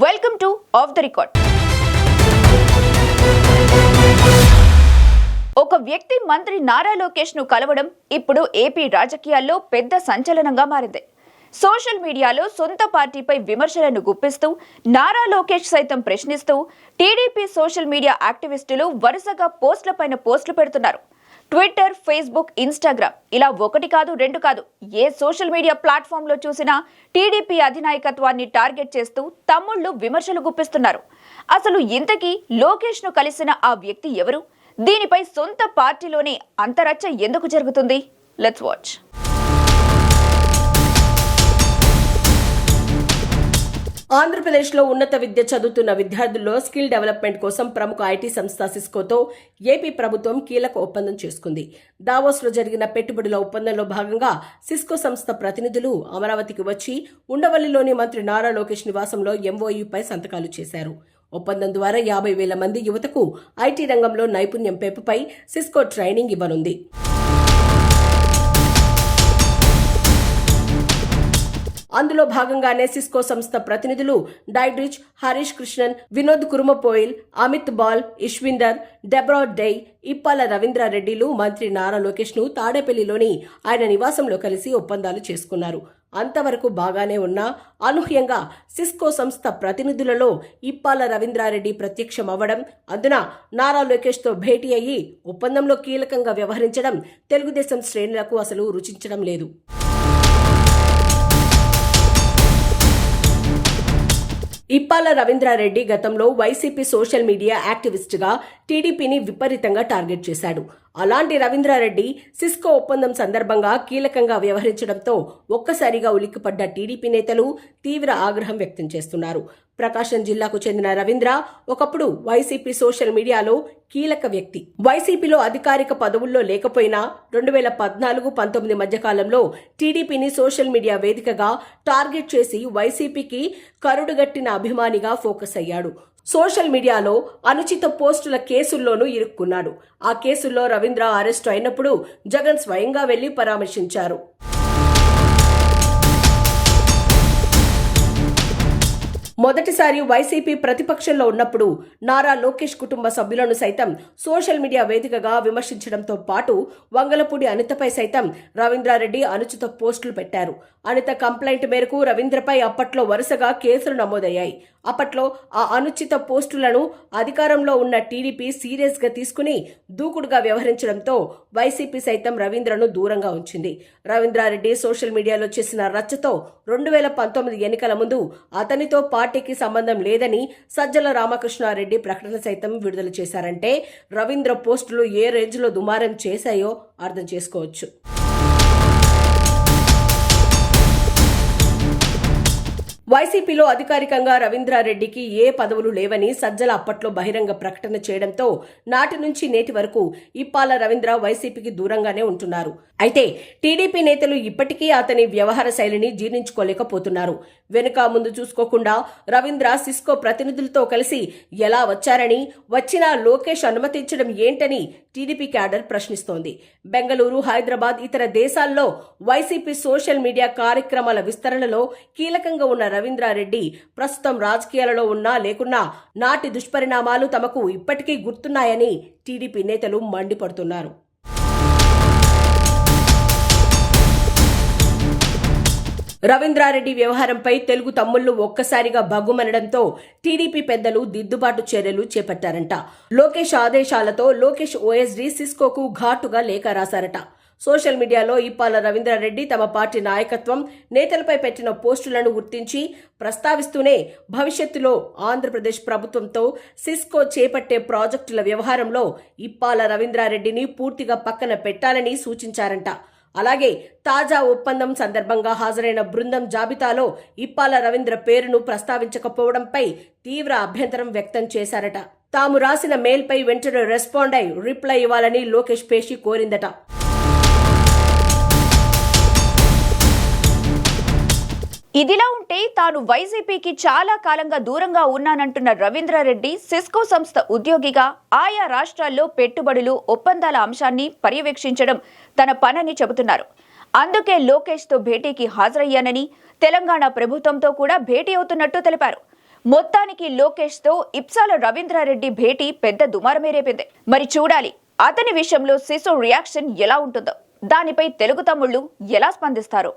Welcome to of the record. ఒక వ్యక్తి మంత్రి నారా లోకేష్ ను కలవడం ఇప్పుడు ఏపీ రాజకీయాల్లో పెద్ద సంచలనంగా మారింది. సోషల్ మీడియాలో సొంత పార్టీపై విమర్శలను గుప్పిస్తూ నారా లోకేష్ సైతం ప్రశ్నిస్తూ టీడీపీ సోషల్ మీడియా యాక్టివిస్టులు వరుసగా పోస్టులపైన పోస్టులు పెడుతున్నారు. ట్విట్టర్, ఫేస్బుక్, ఇన్స్టాగ్రామ్ ఇలా ఒకటి కాదు రెండు కాదు ఏ సోషల్ మీడియా ప్లాట్ఫామ్ లో చూసినా టీడీపీ అధినాయకత్వాన్ని టార్గెట్ చేస్తూ తమ్ముళ్లు విమర్శలు గుప్పిస్తున్నారు. అసలు ఇంతకీ లోకేష్ ను కలిసిన ఆ వ్యక్తి ఎవరు? దీనిపై సొంత పార్టీలోనే అంతరచ్చ ఎందుకు జరుగుతుంది? Let's watch. ఆంధ్రప్రదేశ్లో ఉన్నత విద్య చదువుతున్న విద్యార్థుల్లో స్కిల్ డెవలప్మెంట్ కోసం ప్రముఖ ఐటీ సంస్థ సిస్కోతో ఏపీ ప్రభుత్వం కీలక ఒప్పందం చేసుకుంది. దావోస్లో జరిగిన పెట్టుబడుల ఒప్పందంలో భాగంగా సిస్కో సంస్థ ప్రతినిధులు అమరావతికి వచ్చి ఉండవల్లిలోని మంత్రి నారా లోకేష్ నివాసంలో ఎంఓయూపై సంతకాలు చేశారు. ఒప్పందం ద్వారా 50,000 మంది యువతకు ఐటీ రంగంలో నైపుణ్యం పెంపుపై సిస్కో ట్రైనింగ్ ఇవ్వనుంది. అందులో భాగంగానే సిస్కో సంస్థ ప్రతినిధులు డైడ్రిచ్, హరీష్ కృష్ణన్, వినోద్ కురుమపోయిల్, అమిత్ బాల్, ఇష్విందర్, డెబ్రా డై, ఇప్పాల రవీంద్రారెడ్డిలు మంత్రి నారా లోకేష్ ను తాడేపల్లిలోని ఆయన నివాసంలో కలిసి ఒప్పందాలు చేసుకున్నారు. అంతవరకు బాగానే ఉన్నా అనూహ్యంగా సిస్కో సంస్థ ప్రతినిధులలో ఇప్పాల రవీంద్రారెడ్డి ప్రత్యక్షమవ్వడం, అందున నారా లోకేష్ తో భేటీ అయ్యి ఒప్పందంలో కీలకంగా వ్యవహరించడం తెలుగుదేశం శ్రేణులకు అసలు రుచించడం లేదు. ఇప్పాల రవీంద్రారెడ్డి గతంలో వైసీపీ సోషల్ మీడియా యాక్టివిస్ట్ గా టీడీపీని విపరీతంగా టార్గెట్ చేశాడు. అలాంటి రవీంద్రారెడ్డి సిస్కో ఒప్పందం సందర్భంగా కీలకంగా వ్యవహరించడంతో ఒక్కసారిగా ఉలిక్కిపడ్డ టీడీపీ నేతలు తీవ్ర ఆగ్రహం వ్యక్తం చేస్తున్నారు. ప్రకాశం జిల్లాకు చెందిన రవీంద్ర ఒకప్పుడు వైసీపీ సోషల్ మీడియాలో కీలక వ్యక్తి. వైసీపీలో అధికారిక పదవుల్లో లేకపోయినా 2014-19 మధ్యకాలంలో టీడీపీని సోషల్ మీడియా వేదికగా టార్గెట్ చేసి వైసీపీకి కరుడుగట్టిన అభిమానిగా ఫోకస్ అయ్యాడు. సోషల్ మీడియాలో అనుచిత పోస్టుల కేసుల్లోనూ ఇరుక్కున్నాడు. ఆ కేసుల్లో రవీంద్ర అరెస్టు అయినప్పుడు జగన్ స్వయంగా వెళ్లి పరామర్శించారు. మొదటిసారి వైసీపీ ప్రతిపక్షంలో ఉన్నప్పుడు నారా లోకేష్ కుటుంబ సభ్యులను సైతం సోషల్ మీడియా వేదికగా విమర్శించడంతో పాటు వంగలపూడి అనితపై సైతం రవీంద్రారెడ్డి అనుచిత పోస్టులు పెట్టారు. అనిత కంప్లైంట్ మేరకు రవీంద్రపై అప్పట్లో వరుసగా కేసులు నమోదయ్యాయి. అప్పట్లో ఆ అనుచిత పోస్టులను అధికారంలో ఉన్న టీడీపీ సీరియస్ గా తీసుకుని దూకుడుగా వ్యవహరించడంతో వైసీపీ సైతం రవీంద్రను దూరంగా ఉంచింది. రవీంద్రారెడ్డి సోషల్ మీడియాలో చేసిన రచ్చతో 2019 ఎన్నికల ముందు అతనితో పార్టీకి సంబంధం లేదని సజ్జల రామకృష్ణారెడ్డి ప్రకటన సైతం విడుదల చేశారంటే రవీంద్ర పోస్టులు ఏ రేంజ్ లో దుమారం చేశాయో అర్థం చేసుకోవచ్చు. వైసీపీలో అధికారికంగా రవీంద్రారెడ్డికి ఏ పదవులు లేవని సజ్జల అప్పట్లో బహిరంగ ప్రకటన చేయడంతో నాటి నుంచి నేటి వరకు ఇప్పాల రవీంద్ర వైసీపీకి దూరంగానే ఉంటున్నారు. అయితే టీడీపీ నేతలు ఇప్పటికీ అతని వ్యవహార శైలిని జీర్ణించుకోలేకపోతున్నారు. వెనుక ముందు చూసుకోకుండా రవీంద్ర సిస్కో ప్రతినిధులతో కలిసి ఎలా వచ్చారని, వచ్చినా లోకేష్ అనుమతించడం ఏంటని టీడీపీ క్యాడర్ ప్రశ్నిస్తోంది. బెంగళూరు, హైదరాబాద్, ఇతర దేశాల్లో వైసీపీ సోషల్ మీడియా కార్యక్రమాల విస్తరణలో కీలకంగా ఉన్న రవీంద్రారెడ్డి ప్రస్తుతం రాజకీయాలలో ఉన్నా లేకున్నా నాటి దుష్పరిణామాలు తమకు ఇప్పటికీ గుర్తున్నాయని టీడీపీ నేతలు మండిపడుతున్నారు. రవీంద్రారెడ్డి వ్యవహారంపై తెలుగు తమ్ముళ్లు ఒక్కసారిగా బగ్గుమనడంతో టీడీపీ పెద్దలు దిద్దుబాటు చర్యలు చేపట్టారంట. లోకేష్ ఆదేశాలతో లోకేష్ ఓఎస్డీ సిస్కోకు ఘాటుగా లేఖ రాశారట. సోషల్ మీడియాలో ఇప్పాల రవీంద్రారెడ్డి తమ పార్టీ నాయకత్వం, నేతలపై పెట్టిన పోస్టులను గుర్తించి ప్రస్తావిస్తూనే భవిష్యత్తులో ఆంధ్రప్రదేశ్ ప్రభుత్వంతో సిస్కో చేపట్టే ప్రాజెక్టుల వ్యవహారంలో ఇప్పాల రవీంద్రారెడ్డిని పూర్తిగా పక్కన పెట్టాలని సూచించారంట. అలాగే తాజా ఒప్పందం సందర్భంగా హాజరైన బృందం జాబితాలో ఇప్పాల రవీంద్ర పేరును ప్రస్తావించకపోవడంపై తీవ్ర అభ్యంతరం వ్యక్తం చేశారట. తాము రాసిన మెయిల్పై వెంటనే రెస్పాండ్ అయి రిప్లై ఇవ్వాలని లోకేష్ పేషి కోరిందట. ఇదిలా ఉంటే తాను వైసీపీకి చాలా కాలంగా దూరంగా ఉన్నానంటున్న రవీంద్రారెడ్డి సిస్కో సంస్థ ఉద్యోగిగా ఆయా రాష్ట్రాల్లో పెట్టుబడులు, ఒప్పందాల అంశాన్ని పర్యవేక్షించడం తన పనని చెబుతున్నారు. అందుకే లోకేష్ తో భేటీకి హాజరయ్యానని, తెలంగాణ ప్రభుత్వంతో కూడా భేటీ అవుతున్నట్టు తెలిపారు. మొత్తానికి లోకేష్ తో ఇప్సాల రవీంద్రారెడ్డి భేటీ పెద్ద దుమారమే రేపింది. మరి చూడాలి అతని విషయంలో సిసు రియాక్షన్ ఎలా ఉంటుందో, దానిపై తెలుగు తమ్ముళ్లు ఎలా స్పందిస్తారో.